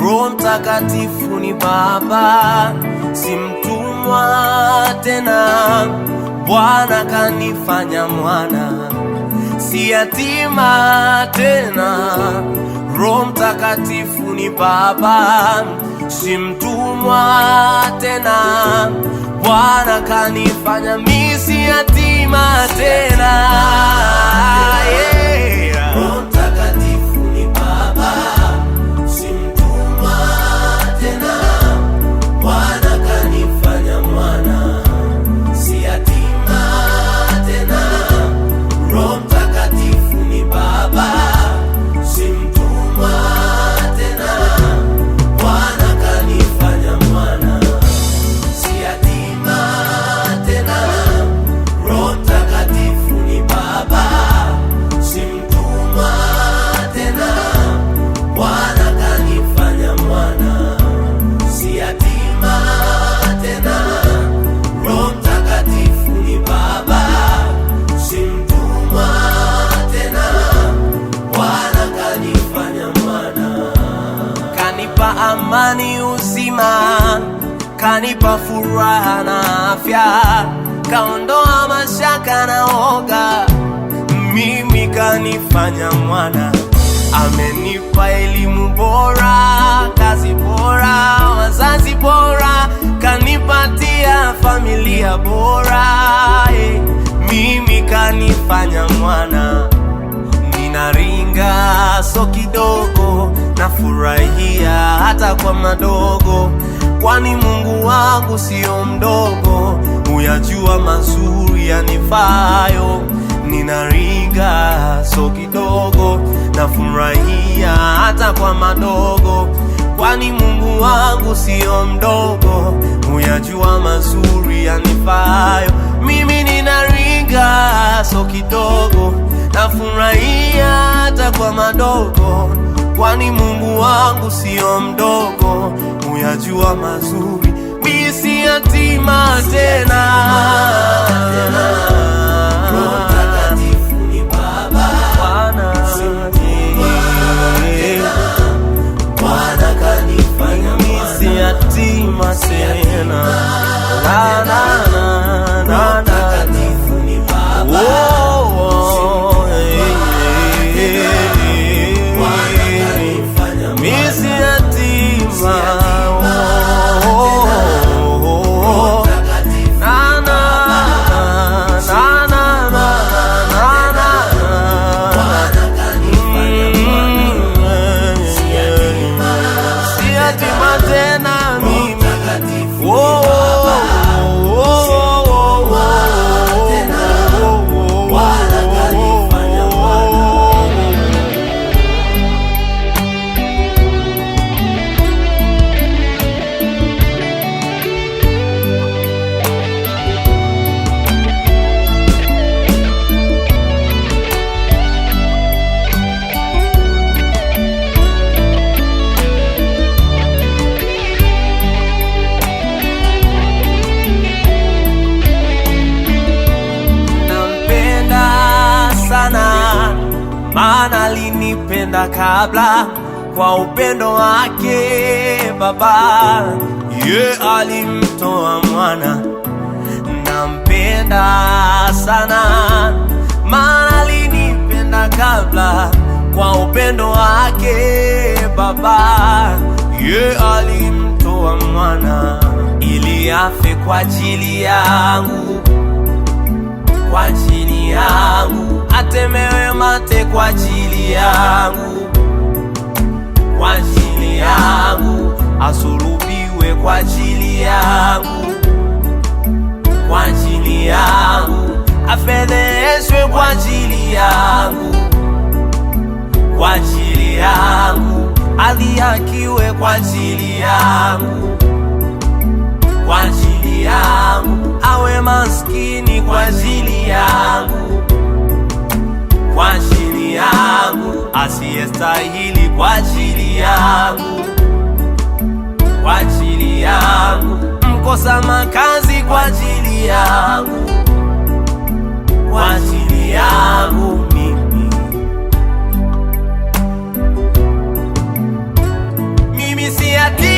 Roho Mtakatifu ni Baba, si mtumwa tena. Bwana kanifanya mwana, si yatima tena. Roho Mtakatifu ni Baba, si mtumwa tena. Bwana kanifanya mimi si yatima tena. Roho Mtakatifu ni Baba, si mtumwa tena. Bwana kanifanya mwana, si yatima tena. Roho Mtakatifu ni Baba, si mtumwa tena. Bwana kanifanya mwana, si yatima tena. Roho Mtakatifu ni Baba, si mtumwa tena. Bwana kanifanya mwana, si yatima tena. Roho Mtakatifu ni Baba, si mtumwa tena. Bwana kanifanya mwana. Kanipa amani, uzima, kanipa furaha na afya, kaondoa mashaka na oga, mimi kanifanya mwana. Amenipa elimu bora, kazi bora, wazazi bora, kanipatia familia bora, mimi kanifanya mwana. Ninaringa so kidogo, nafurahia hata kwa madogo, kwani Mungu wangu sio mdogo, huyajua mazuri yanifayo. Ninaringa so kidogo, nafurahia hata kwa madogo, kwani Mungu wangu sio mdogo, huyajua mazuri yanifayo. Mimi ninaringa so kidogo, nafurahia hata kwa madogo, kwani Mungu wangu sio mdogo, huyajua mazuri. Mimi si yatima tena. Roho Mtakatifu ni Baba, si mtumwa tena. Bwana kanifanya mwana, si yatima tena. Roho Mtakatifu ni Baba, si Bwana kanifanya mwana, mimi si yatima. Maana alinipenda kabla, kwa upendo wake Baba, alimtoa mwana. Nampenda sana, maana alinipenda kabla, kwa upendo wake Baba, alimtoa mwana, ili afe kwa ajili yangu, kwa ajili yangu, atemewe mate kwa ajili yangu, kwa ajili yangu, asulubiwe kwa ajili yangu, kwa ajili yangu, afedheshwe kwa ajili yangu, kwa ajili yangu, adhihakiwe kwa ajili yangu, kwa ajili yangu, awe maskini kwa ajili yangu, kwa ajili yangu, asiyestahili kwa ajili yangu, kwa ajili yangu, mkosa makazi kwa ajili yangu, kwa ajili yangu mimi si yatima